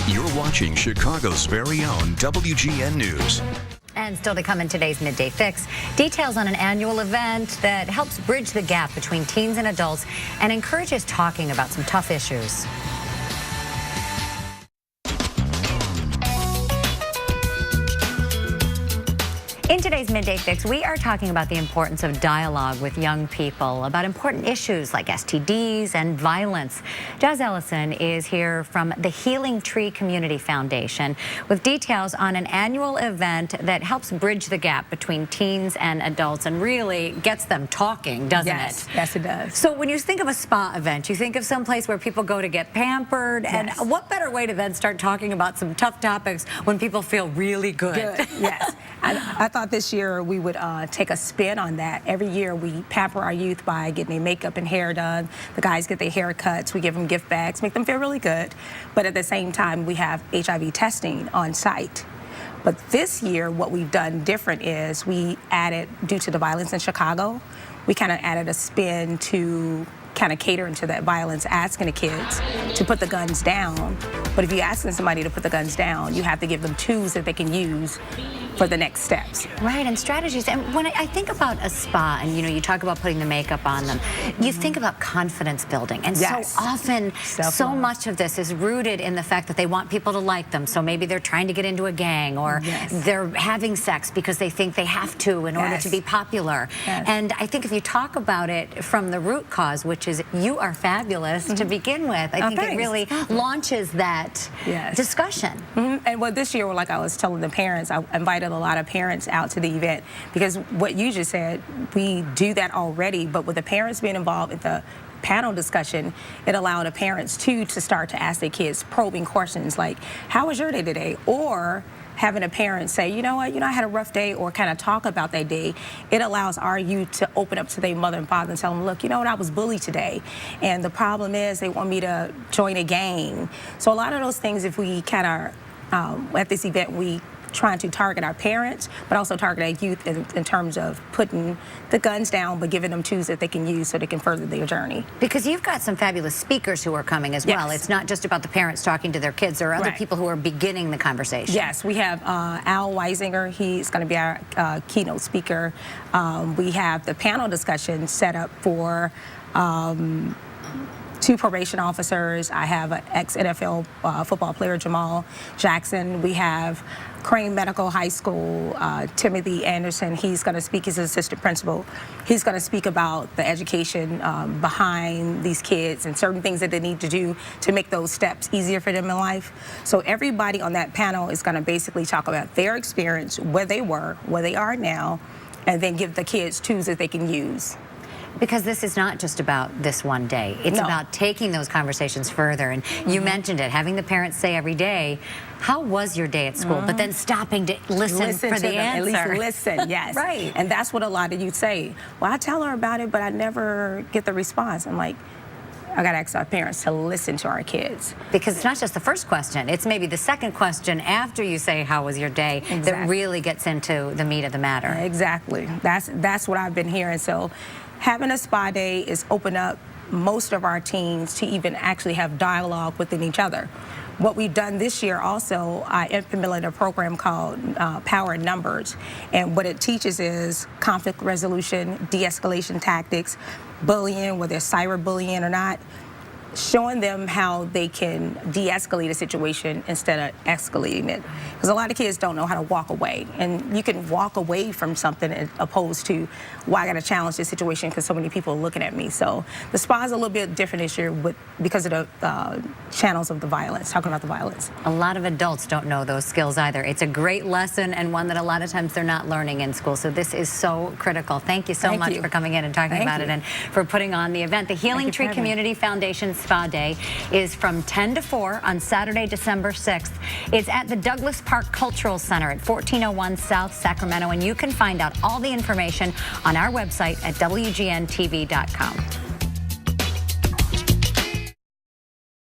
You're watching Chicago's very own WGN News. And still to come in today's Midday Fix, details on an annual event that helps bridge the gap between teens and adults and encourages talking about some tough issues. In today's Midday Fix, we are talking about the importance of dialogue with young people about important issues like STDs and violence. Jazz Ellison is here from the Healing Tree Community Foundation with details on an annual event that helps bridge the gap between teens and adults and really gets them talking, doesn't it? Yes, it does. So when you think of a spa event, you think of some place where people go to get pampered. Yes. And what better way to then start talking about some tough topics when people feel really good? Yes. I thought this year we would take a spin on that. Every year we pamper our youth by getting their makeup and hair done. The guys get their haircuts. We give them gift bags, make them feel really good. But at the same time, we have HIV testing on site. But this year, what we've done different is we added, due to the violence in Chicago, we kind of added a spin to kind of cater into that violence, asking the kids to put the guns down. But if you're asking somebody to put the guns down, you have to give them tools that they can use for the next steps. Right, and strategies. And when I think about a spa, and you talk about putting the makeup on them, you think about confidence building. And yes. so often, so much of this is rooted in the fact that they want people to like them. So maybe they're trying to get into a gang, or they're having sex because they think they have to in order to be popular. And I think if you talk about it from the root cause, which is you are fabulous to begin with, I think it really launches that discussion. And well, this year, like I was telling the parents, I invited a lot of parents out to the event because what you just said, we do that already, but with the parents being involved in the panel discussion, it allowed the parents too to start to ask their kids probing questions like, how was your day today? Or having a parent say, you know what, I had a rough day, or kind of talk about that day. It allows our youth to open up to their mother and father and tell them, look, you know what, I was bullied today. And the problem is they want me to join a gang. So a lot of those things, if we kind of, at this event, we trying to target our parents, but also target our youth in terms of putting the guns down, but giving them tools that they can use so they can further their journey. Because you've got some fabulous speakers who are coming as well. It's not just about the parents talking to their kids. There are other people who are beginning the conversation. Yes, we have Al Weisinger. He's going to be our keynote speaker. We have the panel discussion set up for two probation officers. I have an ex-NFL football player, Jamal Jackson. We have Crane Medical High School, Timothy Anderson. He's going to speak. He's an assistant principal. He's going to speak about the education behind these kids and certain things that they need to do to make those steps easier for them in life. So everybody on that panel is going to basically talk about their experience, where they were, where they are now, and then give the kids tools that they can use. Because this is not just about this one day. It's about taking those conversations further. And you mentioned it, having the parents say every day, how was your day at school? But then stopping to listen for the answer. At least listen, yes. Right. And that's what a lot of you say. Well, I tell her about it, but I never get the response. I'm like, I got to ask our parents to listen to our kids. Because it's not just the first question. It's maybe the second question after you say, how was your day, that really gets into the meat of the matter. Exactly. That's what I've been hearing. So having a spa day is open up most of our teens to even actually have dialogue within each other. What we've done this year also, I implemented a program called Power in Numbers. And what it teaches is conflict resolution, de-escalation tactics, bullying, whether it's cyberbullying or not, showing them how they can de-escalate a situation instead of escalating it. Because a lot of kids don't know how to walk away. And you can walk away from something as opposed to, well, I got to challenge this situation because so many people are looking at me. So the spa is a little bit different this year because of the channels of the violence, talking about the violence. A lot of adults don't know those skills either. It's a great lesson and one that a lot of times they're not learning in school. So this is so critical. Thank you so much for coming in and talking about it and for putting on the event. The Healing Tree Community Foundation Spa Day is from 10 to 4 on Saturday, December 6th. It's at the Douglas Park Cultural Center at 1401 South Sacramento, and you can find out all the information on our website at WGNTV.com.